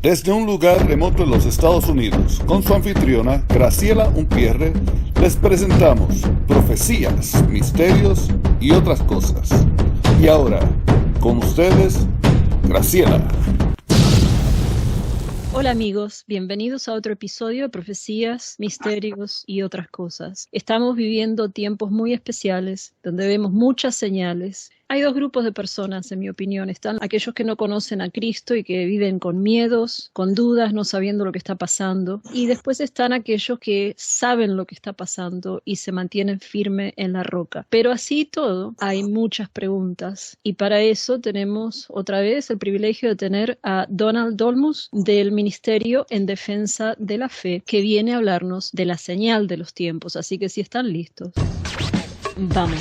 Desde un lugar remoto en los Estados Unidos, con su anfitriona Graciela Unpierre, les presentamos profecías, misterios y otras cosas. Y ahora, con ustedes, Graciela. Hola amigos, bienvenidos a otro episodio de Profecías, Misterios y otras cosas. Estamos viviendo tiempos muy especiales donde vemos muchas señales. Hay dos grupos de personas, en mi opinión. Están aquellos que no conocen a Cristo y que viven con miedos, con dudas, no sabiendo lo que está pasando. Y después están aquellos que saben lo que está pasando y se mantienen firmes en la roca. Pero así todo, hay muchas preguntas. Y para eso tenemos otra vez el privilegio de tener a Donald Dolmus del Ministerio en Defensa de la Fe, que viene a hablarnos de la señal de los tiempos. Así que si están listos, vamos.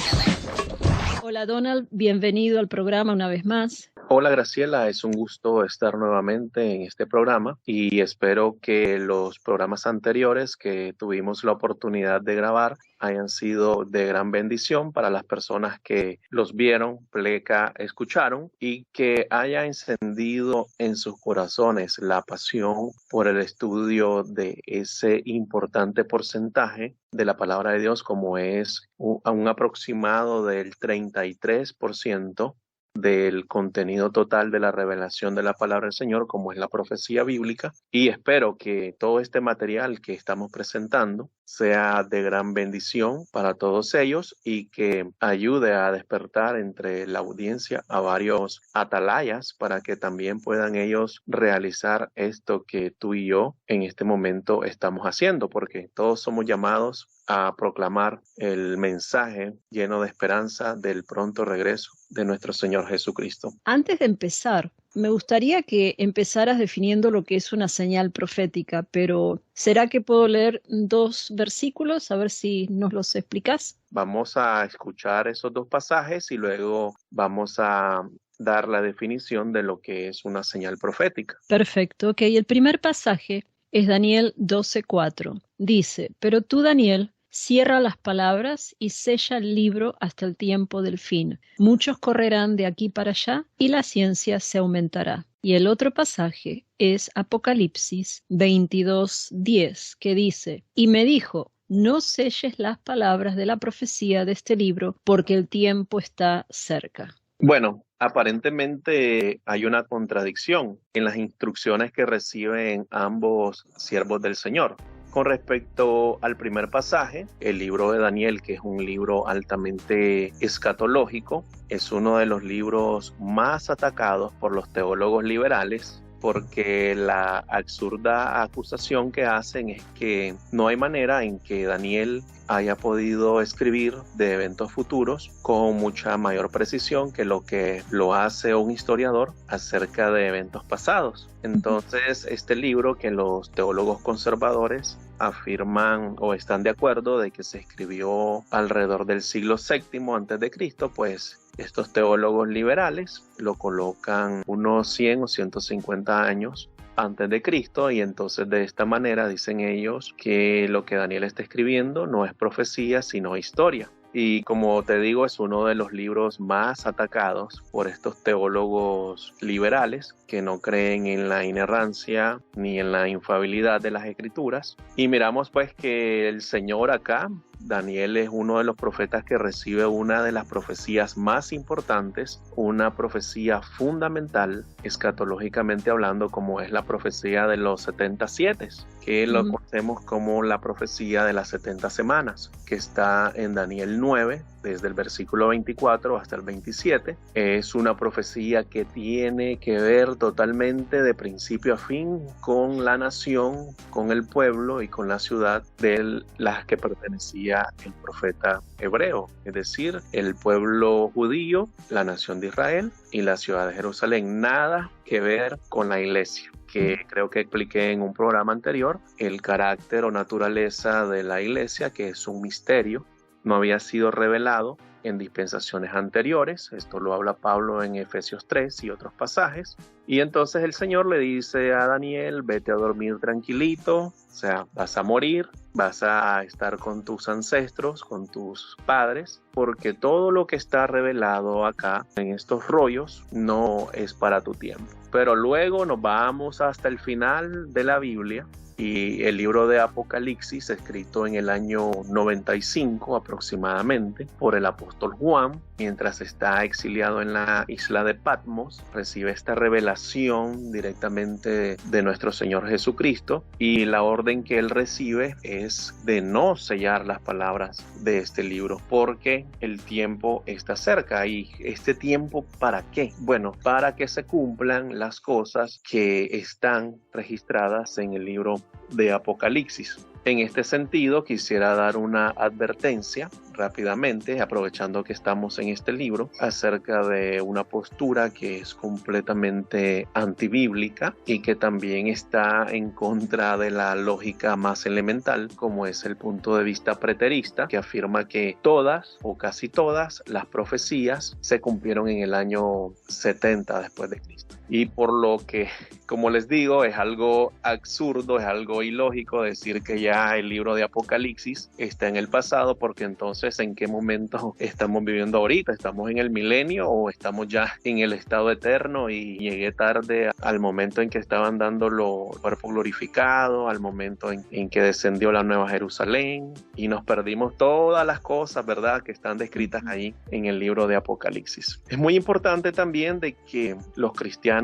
Hola Donald, bienvenido al programa una vez más. Hola Graciela, es un gusto estar nuevamente en este programa y espero que los programas anteriores que tuvimos la oportunidad de grabar hayan sido de gran bendición para las personas que los vieron, pleca, escucharon y que haya encendido en sus corazones la pasión por el estudio de ese importante porcentaje de la palabra de Dios, como es un aproximado del 33% del contenido total de la revelación de la palabra del Señor, como es la profecía bíblica, y espero que todo este material que estamos presentando sea de gran bendición para todos ellos y que ayude a despertar entre la audiencia a varios atalayas para que también puedan ellos realizar esto que tú y yo en este momento estamos haciendo, porque todos somos llamados a proclamar el mensaje lleno de esperanza del pronto regreso de nuestro Señor Jesucristo. Antes de empezar, me gustaría que empezaras definiendo lo que es una señal profética, pero ¿será que puedo leer 2 versículos? A ver si nos los explicás. Vamos a escuchar esos 2 pasajes y luego vamos a dar la definición de lo que es una señal profética. Perfecto, ok. El primer pasaje es Daniel 12:4. Dice, pero tú, Daniel, cierra las palabras y sella el libro hasta el tiempo del fin. Muchos correrán de aquí para allá y la ciencia se aumentará. Y el otro pasaje es Apocalipsis 22:10, que dice, y me dijo, no selles las palabras de la profecía de este libro, porque el tiempo está cerca. Bueno, aparentemente hay una contradicción en las instrucciones que reciben ambos siervos del Señor. Con respecto al primer pasaje, el libro de Daniel, que es un libro altamente escatológico, es uno de los libros más atacados por los teólogos liberales, porque la absurda acusación que hacen es que no hay manera en que Daniel haya podido escribir de eventos futuros con mucha mayor precisión que lo hace un historiador acerca de eventos pasados. Entonces, este libro que los teólogos conservadores afirman o están de acuerdo de que se escribió alrededor del siglo VII antes de Cristo, pues estos teólogos liberales lo colocan unos 100 o 150 años antes de Cristo, y entonces de esta manera dicen ellos que lo que Daniel está escribiendo no es profecía sino historia. Y como te digo, es uno de los libros más atacados por estos teólogos liberales que no creen en la inerrancia ni en la infalibilidad de las escrituras. Y miramos pues que el Señor acá, Daniel, es uno de los profetas que recibe una de las profecías más importantes, una profecía fundamental escatológicamente hablando, como es la profecía de los 77, que lo conocemos como la profecía de las 70 semanas, que está en Daniel 9, desde el versículo 24 hasta el 27. Es una profecía que tiene que ver totalmente de principio a fin con la nación, con el pueblo y con la ciudad de las que pertenecía el profeta hebreo, es decir, el pueblo judío, la nación de Israel y la ciudad de Jerusalén. Nada que ver con la iglesia, que creo que expliqué en un programa anterior, el carácter o naturaleza de la iglesia, que es un misterio, no había sido revelado en dispensaciones anteriores. Esto lo habla Pablo en Efesios 3 y otros pasajes. Y entonces el Señor le dice a Daniel, vete a dormir tranquilito, o sea, vas a morir, vas a estar con tus ancestros, con tus padres, porque todo lo que está revelado acá en estos rollos no es para tu tiempo. Pero luego nos vamos hasta el final de la Biblia, y el libro de Apocalipsis, escrito en el año 95 aproximadamente por el apóstol Juan, mientras está exiliado en la isla de Patmos, recibe esta revelación directamente de nuestro Señor Jesucristo, y la orden que él recibe es de no sellar las palabras de este libro porque el tiempo está cerca. ¿Y este tiempo para qué? Bueno, para que se cumplan las cosas que están registradas en el libro de Apocalipsis. En este sentido, quisiera dar una advertencia rápidamente, aprovechando que estamos en este libro, acerca de una postura que es completamente antibíblica y que también está en contra de la lógica más elemental, como es el punto de vista preterista, que afirma que todas o casi todas las profecías se cumplieron en el año 70 después de Cristo. Y por lo que, como les digo, es algo absurdo, es algo ilógico decir que ya el libro de Apocalipsis está en el pasado, porque entonces ¿en qué momento estamos viviendo ahorita? ¿Estamos en el milenio o estamos ya en el estado eterno? Y llegué tarde al momento en que estaban dando los cuerpos glorificados, al momento en que descendió la Nueva Jerusalén, y nos perdimos todas las cosas, ¿verdad?, que están descritas ahí en el libro de Apocalipsis. Es muy importante también de que los cristianos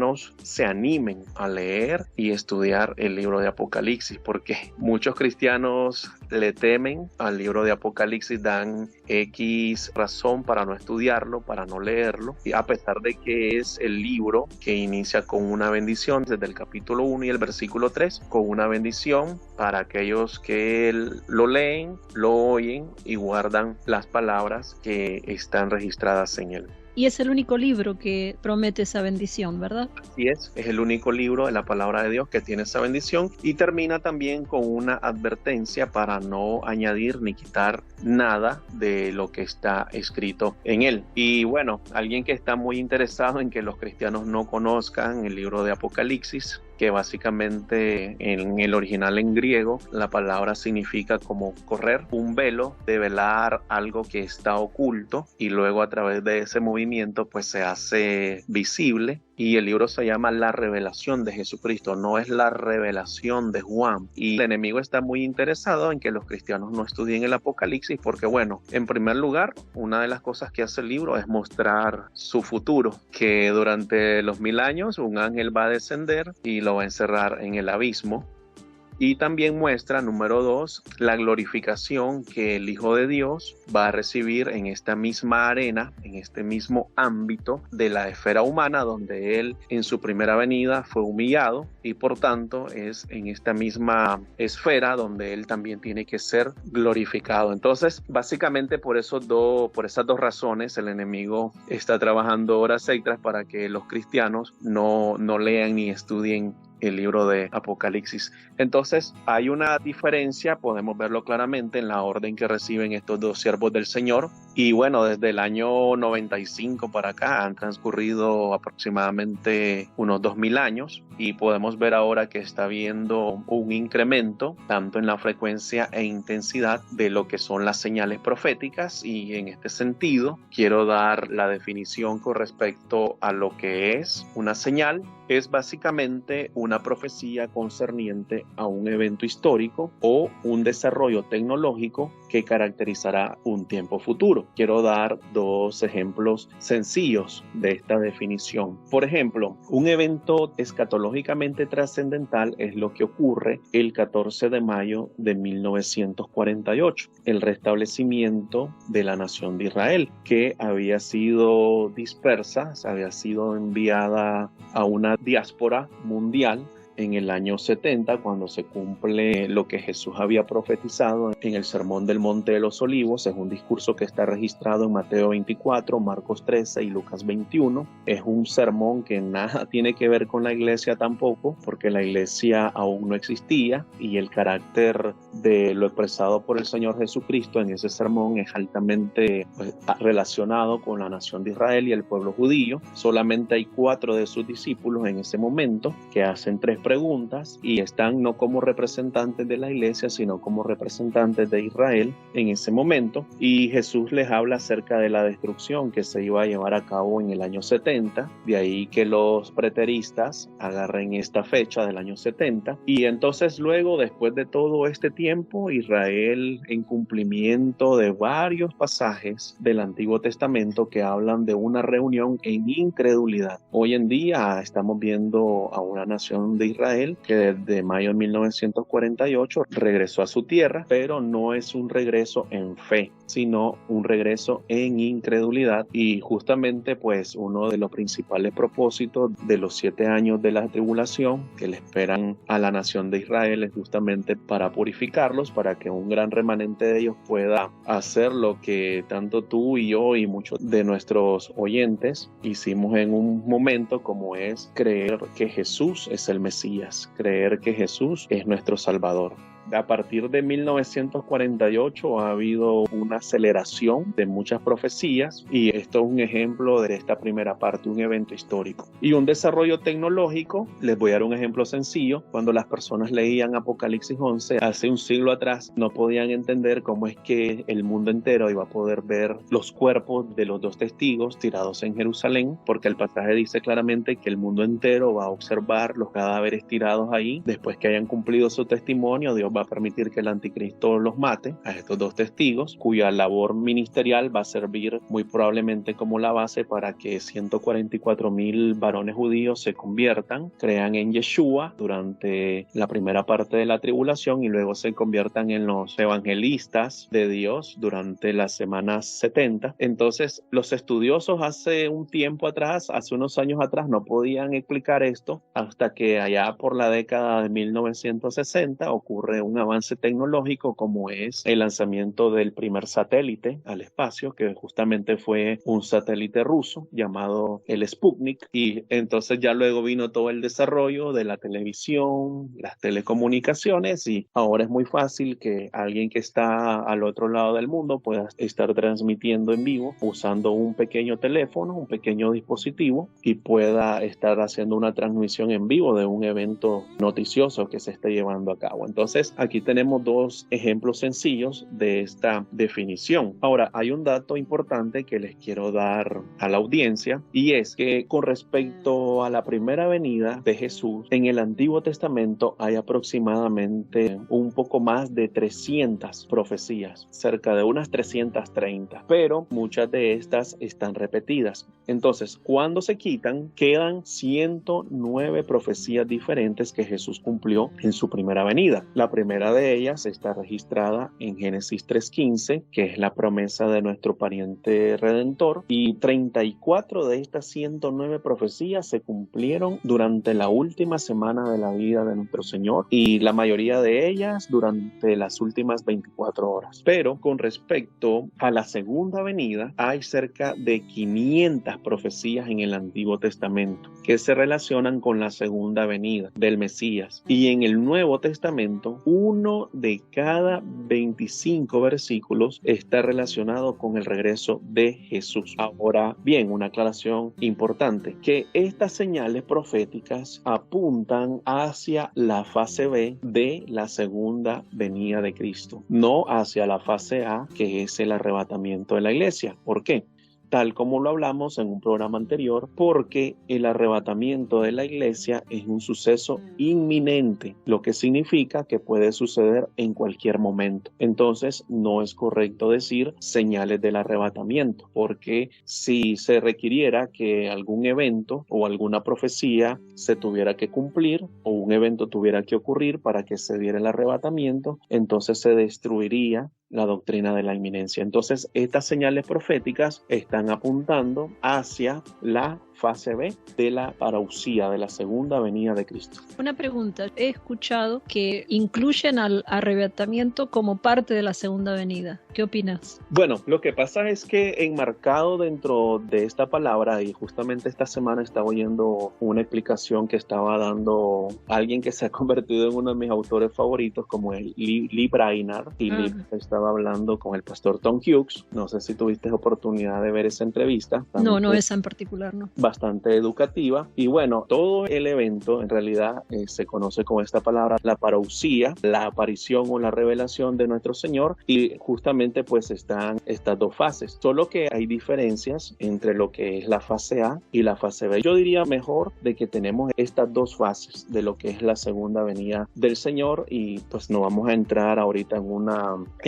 se animen a leer y estudiar el libro de Apocalipsis, porque muchos cristianos le temen al libro de Apocalipsis, dan X razón para no estudiarlo, para no leerlo, y a pesar de que es el libro que inicia con una bendición desde el capítulo 1 y el versículo 3, con una bendición para aquellos que lo leen, lo oyen y guardan las palabras que están registradas en él. Y es el único libro que promete esa bendición, ¿verdad? Así es el único libro de la palabra de Dios que tiene esa bendición, y termina también con una advertencia para no añadir ni quitar nada de lo que está escrito en él. Y bueno, alguien que está muy interesado en que los cristianos no conozcan el libro de Apocalipsis, que básicamente en el original en griego la palabra significa como correr un velo, develar algo que está oculto, y luego a través de ese movimiento pues se hace visible. Y el libro se llama La Revelación de Jesucristo, no es la revelación de Juan. Y el enemigo está muy interesado en que los cristianos no estudien el Apocalipsis porque, bueno, en primer lugar, una de las cosas que hace el libro es mostrar su futuro, que durante los 1000 años un ángel va a descender y lo va a encerrar en el abismo. Y también muestra, número 2, la glorificación que el Hijo de Dios va a recibir en esta misma arena, en este mismo ámbito de la esfera humana, donde Él en su primera venida fue humillado, y por tanto es en esta misma esfera donde Él también tiene que ser glorificado. Entonces, básicamente por esas dos razones, el enemigo está trabajando horas extras para que los cristianos no lean ni estudien el libro de Apocalipsis. Entonces hay una diferencia, podemos verlo claramente en la orden que reciben estos dos siervos del Señor. Y bueno, desde el año 95 para acá han transcurrido aproximadamente unos 2000 años, y podemos ver ahora que está habiendo un incremento tanto en la frecuencia e intensidad de lo que son las señales proféticas. Y en este sentido quiero dar la definición con respecto a lo que es una señal. Es básicamente una profecía concerniente a un evento histórico o un desarrollo tecnológico que caracterizará un tiempo futuro. Quiero dar 2 ejemplos sencillos de esta definición. Por ejemplo, un evento escatológicamente trascendental es lo que ocurre el 14 de mayo de 1948, el restablecimiento de la nación de Israel, que había sido dispersa, había sido enviada a una diáspora mundial en el año 70, cuando se cumple lo que Jesús había profetizado en el Sermón del Monte de los Olivos. Es un discurso que está registrado en Mateo 24, Marcos 13 y Lucas 21. Es un sermón que nada tiene que ver con la iglesia tampoco, porque la iglesia aún no existía y el carácter de lo expresado por el Señor Jesucristo en ese sermón es altamente relacionado con la nación de Israel y el pueblo judío. Solamente hay 4 de sus discípulos en ese momento que hacen 3 preguntas y están no como representantes de la iglesia, sino como representantes de Israel en ese momento. Y Jesús les habla acerca de la destrucción que se iba a llevar a cabo en el año 70. De ahí que los preteristas agarren esta fecha del año 70. Y entonces luego, después de todo este tiempo, Israel, en cumplimiento de varios pasajes del Antiguo Testamento que hablan de una reunión en incredulidad. Hoy en día estamos viendo a una nación de Israel que desde mayo de 1948 regresó a su tierra, pero no es un regreso en fe, sino un regreso en incredulidad. Y justamente pues uno de los principales propósitos de los 7 años de la tribulación que le esperan a la nación de Israel es justamente para purificarlos, para que un gran remanente de ellos pueda hacer lo que tanto tú y yo y muchos de nuestros oyentes hicimos en un momento, como es creer que Jesús es el Mesías, creer que Jesús es nuestro Salvador. A partir de 1948 ha habido una aceleración de muchas profecías y esto es un ejemplo de esta primera parte, un evento histórico. Y un desarrollo tecnológico, les voy a dar un ejemplo sencillo. Cuando las personas leían Apocalipsis 11 hace un siglo atrás, no podían entender cómo es que el mundo entero iba a poder ver los cuerpos de los 2 testigos tirados en Jerusalén, porque el pasaje dice claramente que el mundo entero va a observar los cadáveres tirados ahí. Después que hayan cumplido su testimonio, Dios va a permitir que el anticristo los mate a estos 2 testigos, cuya labor ministerial va a servir muy probablemente como la base para que 144,000 varones judíos se conviertan, crean en Yeshua durante la primera parte de la tribulación y luego se conviertan en los evangelistas de Dios durante las semanas 70. Entonces, los estudiosos hace un tiempo atrás, hace unos años atrás, no podían explicar esto hasta que allá por la década de 1960 ocurre un avance tecnológico como es el lanzamiento del primer satélite al espacio, que justamente fue un satélite ruso llamado el Sputnik, y entonces ya luego vino todo el desarrollo de la televisión, las telecomunicaciones, y ahora es muy fácil que alguien que está al otro lado del mundo pueda estar transmitiendo en vivo usando un pequeño teléfono, un pequeño dispositivo, y pueda estar haciendo una transmisión en vivo de un evento noticioso que se esté llevando a cabo. Entonces, aquí tenemos 2 ejemplos sencillos de esta definición. Ahora, hay un dato importante que les quiero dar a la audiencia y es que con respecto a la primera venida de Jesús, en el Antiguo Testamento hay aproximadamente un poco más de 300 profecías, cerca de unas 330, pero muchas de estas están repetidas. Entonces, cuando se quitan, quedan 109 profecías diferentes que Jesús cumplió en su primera venida. La primera de ellas está registrada en Génesis 3:15, que es la promesa de nuestro pariente redentor, y 34 de estas 109 profecías se cumplieron durante la última semana de la vida de nuestro Señor, y la mayoría de ellas durante las últimas 24 horas. Pero con respecto a la segunda venida, hay cerca de 500 profecías en el Antiguo Testamento que se relacionan con la segunda venida del Mesías, y en el Nuevo Testamento 1 de cada 25 versículos está relacionado con el regreso de Jesús. Ahora bien, una aclaración importante, que estas señales proféticas apuntan hacia la fase B de la segunda venida de Cristo, no hacia la fase A, que es el arrebatamiento de la iglesia. ¿Por qué? Tal como lo hablamos en un programa anterior, porque el arrebatamiento de la iglesia es un suceso inminente, lo que significa que puede suceder en cualquier momento. Entonces, no es correcto decir señales del arrebatamiento, porque si se requiriera que algún evento o alguna profecía se tuviera que cumplir o un evento tuviera que ocurrir para que se diera el arrebatamiento, entonces se destruiría la doctrina de la inminencia. Entonces, estas señales proféticas están están apuntando hacia la fase B de la parousia, de la segunda venida de Cristo. Una pregunta, he escuchado que incluyen al arrebatamiento como parte de la segunda venida. ¿Qué opinas? Bueno, lo que pasa es que enmarcado dentro de esta palabra, y justamente esta semana estaba oyendo una explicación que estaba dando alguien que se ha convertido en uno de mis autores favoritos, como el Lee Brainerd, y estaba hablando con el pastor Tom Hughes. No sé si tuviste oportunidad de ver esa entrevista. No, esa en particular no. Bastante educativa, y bueno, todo el evento en realidad se conoce con esta palabra, la parousia, la aparición o la revelación de nuestro Señor, y justamente pues están estas dos fases, solo que hay diferencias entre lo que es la fase A y la fase B. Yo diría mejor de que tenemos estas dos fases de lo que es la segunda venida del Señor, y pues no vamos a entrar ahorita en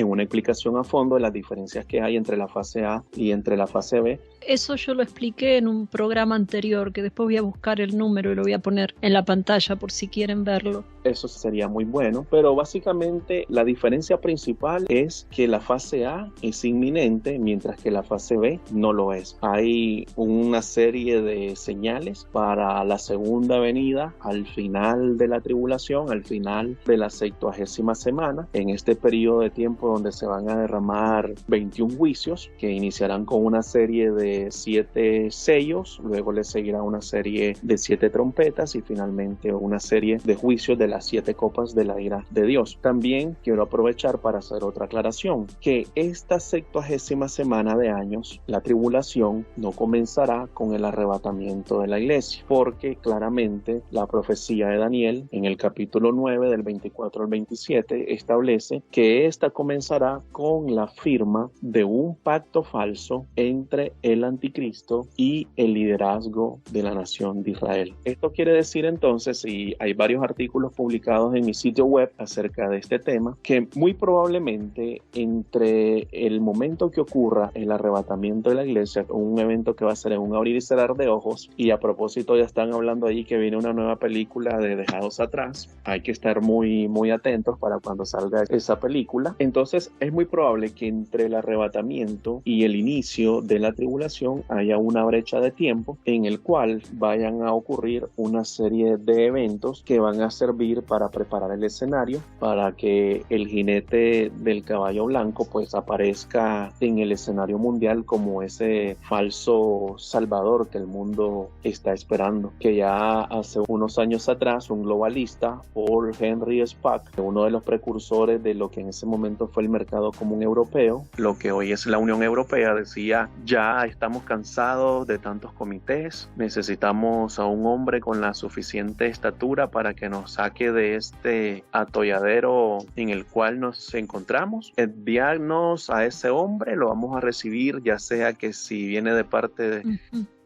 una explicación a fondo de las diferencias que hay entre la fase A y entre la fase B. Eso yo lo expliqué en un programa anterior, que después voy a buscar el número y lo voy a poner en la pantalla por si quieren verlo. Eso sería muy bueno, pero básicamente la diferencia principal es que la fase A es inminente, mientras que la fase B no lo es. Hay una serie de señales para la segunda venida al final de la tribulación, al final de la 70ª semana, en este periodo de tiempo donde se van a derramar 21 juicios que iniciarán con una serie de 7 sellos, luego le seguirá una serie de 7 trompetas y finalmente una serie de juicios de las 7 copas de la ira de Dios. También quiero aprovechar para hacer otra aclaración, que esta 70ª semana de años, la tribulación no comenzará con el arrebatamiento de la iglesia, porque claramente la profecía de Daniel en el capítulo 9 del 24 al 27 establece que esta comenzará con la firma de un pacto falso entre el anticristo y el liderazgo de la nación de Israel. Esto quiere decir entonces, y hay varios artículos publicados en mi sitio web acerca de este tema, que muy probablemente entre el momento que ocurra el arrebatamiento de la iglesia, un evento que va a ser en un abrir y cerrar de ojos, y a propósito ya están hablando ahí que viene una nueva película de Dejados Atrás, hay que estar muy atentos para cuando salga esa película. Entonces es muy probable que entre el arrebatamiento y el inicio de la tribulación haya una brecha de tiempo en el cual vayan a ocurrir una serie de eventos que van a servir para preparar el escenario para que el jinete del caballo blanco pues aparezca en el escenario mundial como ese falso salvador que el mundo está esperando. Que ya hace unos años atrás un globalista, Paul Henry Spack, uno de los precursores de lo que en ese momento fue el mercado común europeo, lo que hoy es la Unión Europea, decía: ya estamos cansados de tantos comités, necesitamos a un hombre con la suficiente estatura para que nos saque de este atolladero en el cual nos encontramos. Enviarnos a ese hombre, lo vamos a recibir, ya sea que si viene de parte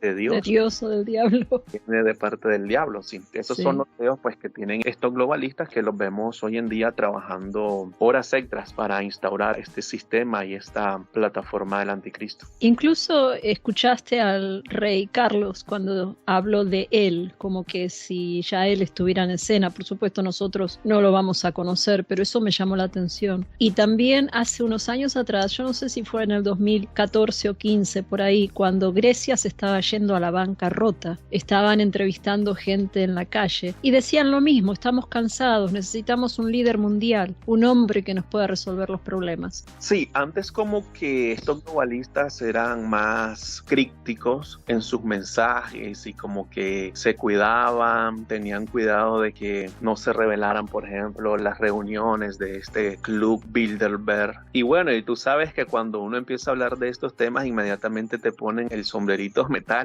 de Dios. De Dios o del diablo. Viene de parte del diablo, sí. Esos son los deseos pues, que tienen estos globalistas, que los vemos hoy en día trabajando horas extras para instaurar este sistema y esta plataforma del anticristo. Incluso escuchaste al rey Carlos cuando habló de él, como que si ya él estuviera en escena. Por supuesto nosotros no lo vamos a conocer, pero eso me llamó la atención. Y también hace unos años atrás, yo no sé si fue en el 2014 o 15 por ahí, cuando Grecia se estaba yendo a la bancarrota, estaban entrevistando gente en la calle y decían lo mismo: estamos cansados, necesitamos un líder mundial, un hombre que nos pueda resolver los problemas. Sí, antes como que estos globalistas eran más crípticos en sus mensajes y como que se cuidaban, tenían cuidado de que no se revelaran, por ejemplo, las reuniones de este Club Bilderberg. Y bueno, y tú sabes que cuando uno empieza a hablar de estos temas, inmediatamente te ponen el sombrerito metálico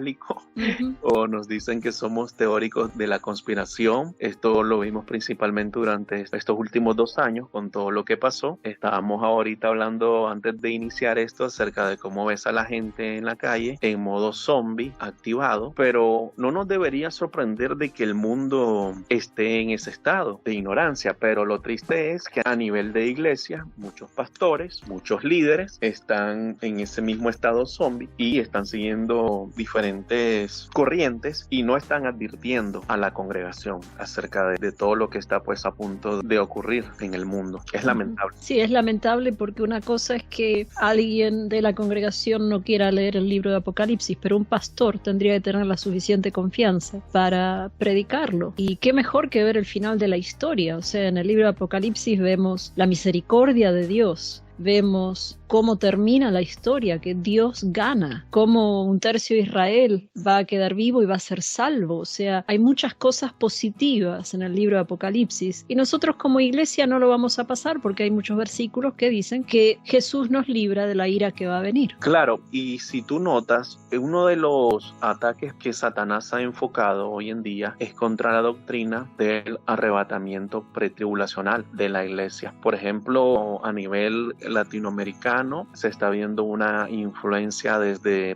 o nos dicen que somos teóricos de la conspiración. Esto lo vimos principalmente durante estos últimos 2 años con todo lo que pasó. Estábamos ahorita hablando antes de iniciar esto acerca de cómo ves a la gente en la calle en modo zombie activado, pero no nos debería sorprender de que el mundo esté en ese estado de ignorancia. Pero lo triste es que a nivel de iglesia muchos pastores, muchos líderes están en ese mismo estado zombie y están siguiendo diferentes diferentes corrientes y no están advirtiendo a la congregación acerca de todo lo que está pues a punto de ocurrir en el mundo. Es lamentable. Sí, es lamentable porque una cosa es que alguien de la congregación no quiera leer el libro de Apocalipsis, pero un pastor tendría que tener la suficiente confianza para predicarlo. Y qué mejor que ver el final de la historia. O sea, en el libro de Apocalipsis vemos la misericordia de Dios. Vemos cómo termina la historia, que Dios gana, cómo un tercio de Israel va a quedar vivo y va a ser salvo. O sea, hay muchas cosas positivas en el libro de Apocalipsis y nosotros como iglesia no lo vamos a pasar porque hay muchos versículos que dicen que Jesús nos libra de la ira que va a venir. Claro, y si tú notas, uno de los ataques que Satanás ha enfocado hoy en día es contra la doctrina del arrebatamiento pretribulacional de la iglesia. Por ejemplo, a nivel latinoamericano se está viendo una influencia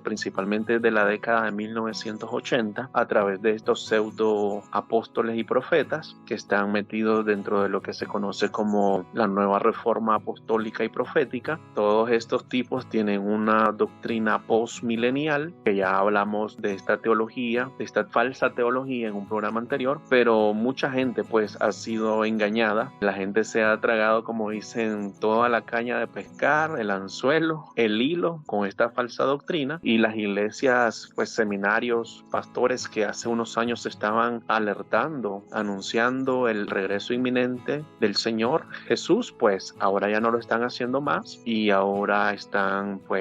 principalmente desde la década de 1980 a través de estos pseudo apóstoles y profetas que están metidos dentro de lo que se conoce como la nueva reforma apostólica y profética. Todos estos tipos tienen una doctrina postmilenial, que ya hablamos de esta teología, de esta falsa teología en un programa anterior, pero mucha gente pues ha sido engañada. La gente se ha tragado, como dicen, toda la caña de pescar, el anzuelo, el hilo con esta falsa doctrina, y las iglesias, pues seminarios, pastores que hace unos años estaban alertando, anunciando el regreso inminente del Señor Jesús, pues ahora ya no lo están haciendo más y ahora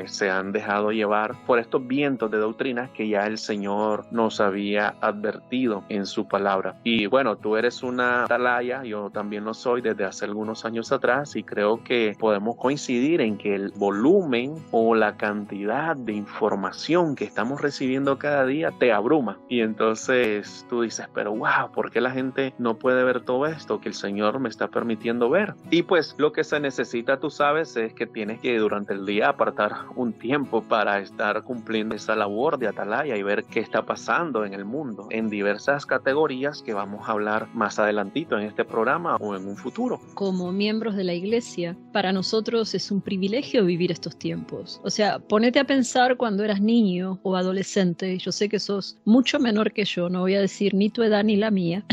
se han dejado llevar por estos vientos de doctrinas que ya el Señor nos había advertido en su palabra. Y bueno, tú eres una atalaya, yo también lo soy desde hace algunos años atrás, y creo que podemos coincidir en que el volumen o la cantidad de información que estamos recibiendo cada día te abruma, y entonces tú dices, pero wow, ¿por qué la gente no puede ver todo esto que el Señor me está permitiendo ver? Y pues lo que se necesita, tú sabes, es que tienes que durante el día apartar un tiempo para estar cumpliendo esa labor de atalaya y ver qué está pasando en el mundo en diversas categorías que vamos a hablar más adelantito en este programa o en un futuro. Como miembros de la iglesia, para nosotros es un privilegio vivir estos tiempos. O sea, ponete a pensar cuando eras niño o adolescente. Yo sé que sos mucho menor que yo, no voy a decir ni tu edad ni la mía,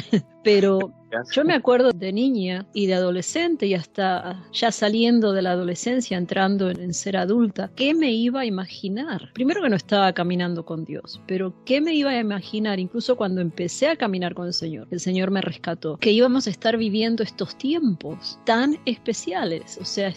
pero yo me acuerdo de niña y de adolescente y hasta ya saliendo de la adolescencia, entrando en ser adulta, ¿qué me iba a imaginar? Primero que no estaba caminando con Dios, pero ¿qué me iba a imaginar? Incluso cuando empecé a caminar con el Señor me rescató, que íbamos a estar viviendo estos tiempos tan especiales. O sea,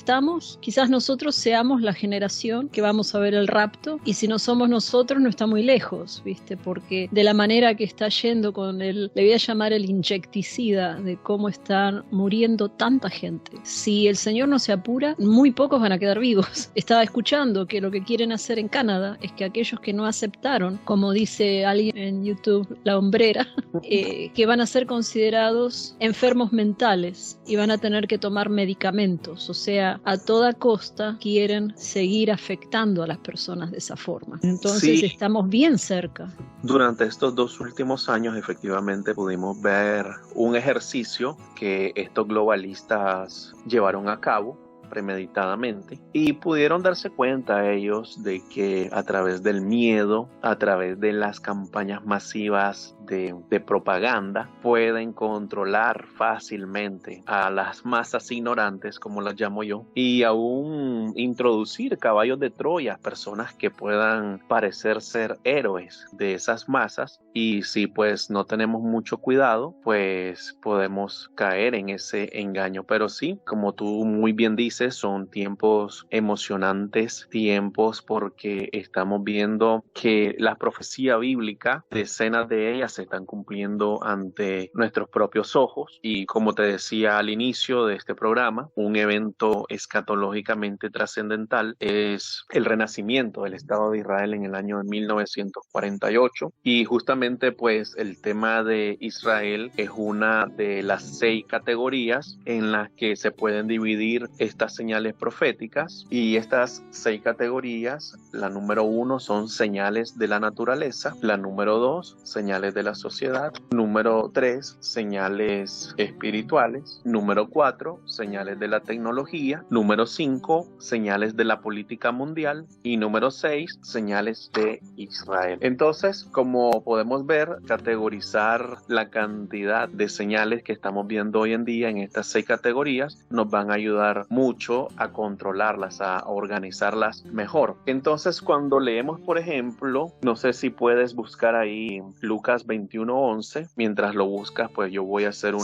quizás nosotros seamos la generación que vamos a ver el rapto, y si no somos nosotros no está muy lejos, ¿viste? Porque de la manera que está yendo le voy a llamar el insecticida, de cómo están muriendo tanta gente. Si el Señor no se apura, muy pocos van a quedar vivos. Estaba escuchando que lo que quieren hacer en Canadá es que aquellos que no aceptaron, como dice alguien en YouTube, la hombrera, que van a ser considerados enfermos mentales y van a tener que tomar medicamentos. O sea, a toda costa quieren seguir afectando a las personas de esa forma. Entonces sí, estamos bien cerca. Durante estos 2 últimos años, efectivamente, pudimos ver un ejercicio que estos globalistas llevaron a cabo premeditadamente, y pudieron darse cuenta ellos de que a través del miedo, a través de las campañas masivas de propaganda, pueden controlar fácilmente a las masas ignorantes, como las llamo yo, y aún introducir caballos de Troya, personas que puedan parecer ser héroes de esas masas. Y si pues no tenemos mucho cuidado, pues podemos caer en ese engaño. Pero sí, como tú muy bien dices, son tiempos emocionantes, tiempos porque estamos viendo que la profecía bíblica, decenas de ellas se están cumpliendo ante nuestros propios ojos. Y como te decía al inicio de este programa, un evento escatológicamente trascendental es el renacimiento del Estado de Israel en el año de 1948, y justamente pues el tema de Israel es una de las 6 categorías en las que se pueden dividir estas señales proféticas. Y estas 6 categorías, la número 1 son señales de la naturaleza, la número 2 señales de la sociedad. Número 3, señales espirituales. Número 4, señales de la tecnología. Número 5, señales de la política mundial. Y número 6, señales de Israel. Entonces, como podemos ver, categorizar la cantidad de señales que estamos viendo hoy en día en estas 6 categorías nos van a ayudar mucho a controlarlas, a organizarlas mejor. Entonces, cuando leemos, por ejemplo, no sé si puedes buscar ahí Lucas 21:11. Mientras lo buscas, pues yo voy a hacer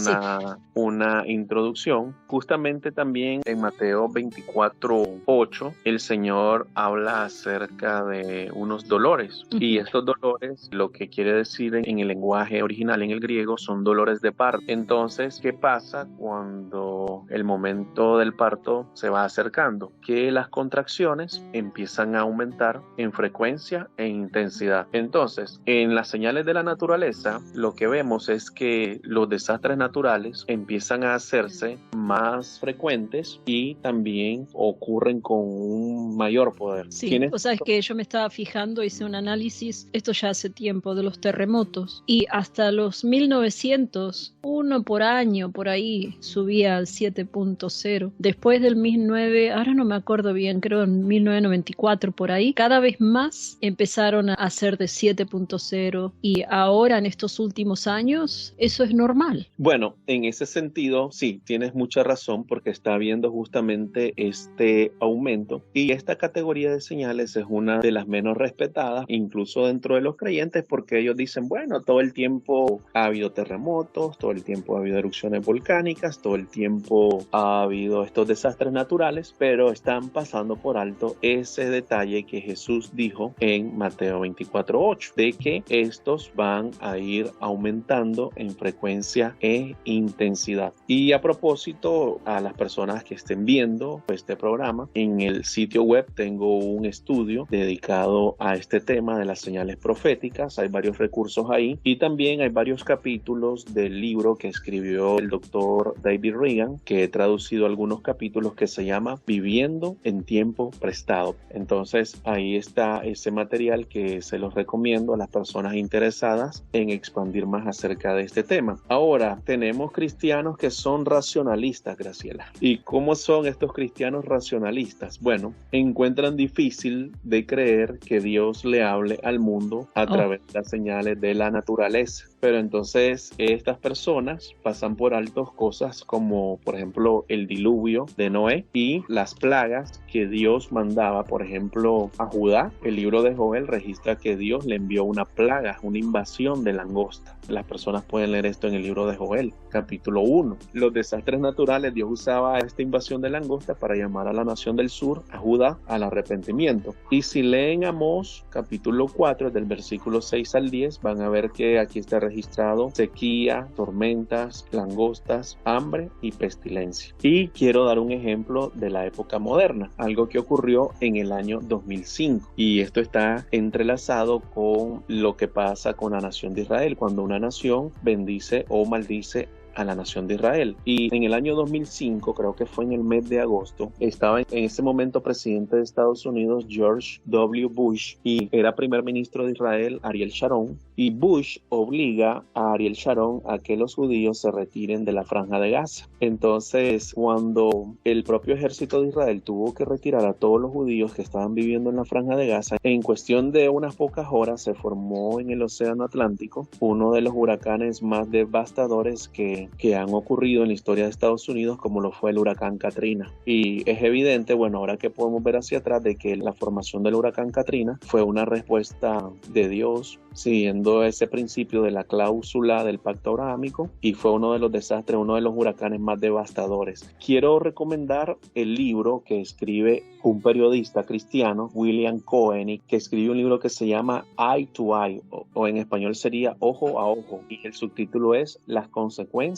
una introducción. Justamente también en Mateo 24:8, el Señor habla acerca de unos dolores. Y estos dolores, lo que quiere decir en el lenguaje original, en el griego, son dolores de parto. Entonces, ¿qué pasa cuando el momento del parto se va acercando? Que las contracciones empiezan a aumentar en frecuencia e intensidad. Entonces, en las señales de la naturaleza, lo que vemos es que los desastres naturales empiezan a hacerse más frecuentes y también ocurren con un mayor poder. Sí, o sea, es que yo me estaba fijando, hice un análisis, esto ya hace tiempo, de los terremotos, y hasta los 1900, uno por año, por ahí, subía al 7.0. Después del 1900, ahora no me acuerdo bien, creo en 1994, por ahí, cada vez más empezaron a hacer de 7.0, y ahora en estos últimos años, eso es normal. Bueno, en ese sentido, sí, tienes mucha razón, porque está habiendo justamente este aumento, y esta categoría de señales es una de las menos respetadas, incluso dentro de los creyentes, porque ellos dicen, bueno, todo el tiempo ha habido terremotos, todo el tiempo ha habido erupciones volcánicas, todo el tiempo ha habido estos desastres naturales, pero están pasando por alto ese detalle que Jesús dijo en Mateo 24:8, de que estos van a ir aumentando en frecuencia e intensidad. Y a propósito, a las personas que estén viendo este programa, en el sitio web tengo un estudio dedicado a este tema de las señales proféticas. Hay varios recursos ahí y también hay varios capítulos del libro que escribió el doctor David Reagan, que he traducido algunos capítulos, que se llama Viviendo en Tiempo Prestado. Entonces ahí está ese material que se los recomiendo a las personas interesadas en expandir más acerca de este tema. Ahora, tenemos cristianos que son racionalistas, Graciela. ¿Y cómo son estos cristianos racionalistas? Bueno, encuentran difícil de creer que Dios le hable al mundo a través de las señales de la naturaleza. Pero entonces estas personas pasan por altos cosas como, por ejemplo, el diluvio de Noé y las plagas que Dios mandaba, por ejemplo, a Judá. El libro de Joel registra que Dios le envió una plaga, una invasión de langosta. Las personas pueden leer esto en el libro de Joel, capítulo 1. Los desastres naturales, Dios usaba esta invasión de langosta para llamar a la nación del sur, a Judá, al arrepentimiento. Y si leen Amós, capítulo 4, del versículo 6 al 10, van a ver que aquí está registrado sequía, tormentas, langostas, hambre y pestilencia. Y quiero dar un ejemplo de la época moderna, algo que ocurrió en el año 2005. Y esto está entrelazado con lo que pasa con la nación de Israel, cuando una nación bendice o maldice a la nación de Israel. Y en el año 2005, creo que fue en el mes de agosto, estaba en ese momento presidente de Estados Unidos George W. Bush y era primer ministro de Israel Ariel Sharon, y Bush obliga a Ariel Sharon a que los judíos se retiren de la franja de Gaza. Entonces, cuando el propio ejército de Israel tuvo que retirar a todos los judíos que estaban viviendo en la franja de Gaza, en cuestión de unas pocas horas se formó en el océano Atlántico uno de los huracanes más devastadores que han ocurrido en la historia de Estados Unidos, como lo fue el huracán Katrina. Y es evidente, bueno, ahora que podemos ver hacia atrás, de que la formación del huracán Katrina fue una respuesta de Dios, siguiendo ese principio de la cláusula del pacto abrahámico, y fue uno de los desastres, uno de los huracanes más devastadores. Quiero recomendar el libro que escribe un periodista cristiano, William Cohen, que escribe un libro que se llama Eye to Eye, o en español sería Ojo a Ojo, y el subtítulo es Las consecuencias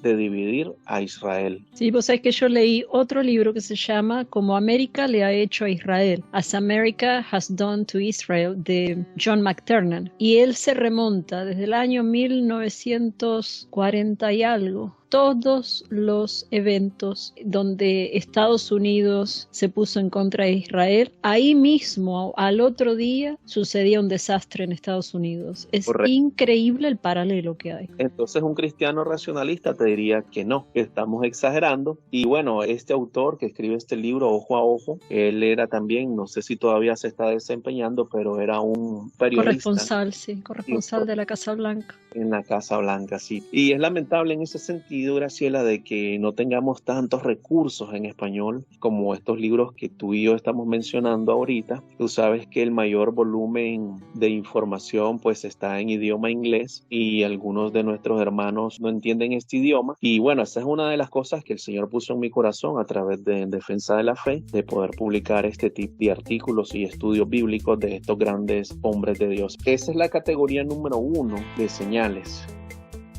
de dividir a Israel. Sí, vos sabés que yo leí otro libro que se llama Como América le ha hecho a Israel, As America Has Done to Israel, de John McTernan, y él se remonta desde el año 1940 y algo todos los eventos donde Estados Unidos se puso en contra de Israel, ahí mismo, al otro día, sucedía un desastre en Estados Unidos. Es Correcto. increíble el paralelo que hay. Entonces un cristiano racionalista te diría que no, que estamos exagerando. Y bueno, este autor que escribe este libro, Ojo a Ojo, él era también, no sé si todavía se está desempeñando, pero era un periodista. Corresponsal de la Casa Blanca. En la Casa Blanca, sí. Y es lamentable en ese sentido, Graciela, de que no tengamos tantos recursos en español como estos libros que tú y yo estamos mencionando ahorita. Tú sabes que el mayor volumen de información pues está en idioma inglés y algunos de nuestros hermanos no entienden este idioma. Y bueno, esa es una de las cosas que el Señor puso en mi corazón a través de Defensa de la Fe, de poder publicar este tipo de artículos y estudios bíblicos de estos grandes hombres de Dios. Esa es la categoría número 1 de señales.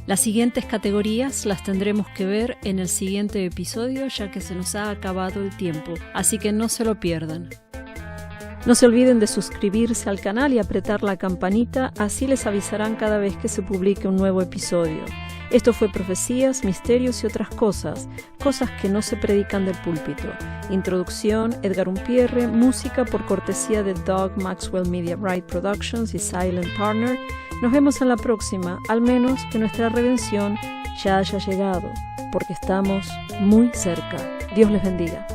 Las siguientes categorías las tendremos que ver en el siguiente episodio, ya que se nos ha acabado el tiempo, así que no se lo pierdan. No se olviden de suscribirse al canal y apretar la campanita, así les avisarán cada vez que se publique un nuevo episodio. Esto fue Profecías, Misterios y otras cosas que no se predican del púlpito. Introducción, Edgar Umpierre, música por cortesía de Doug Maxwell Media Right Productions y Silent Partner. Nos vemos en la próxima, al menos que nuestra redención ya haya llegado, porque estamos muy cerca. Dios les bendiga.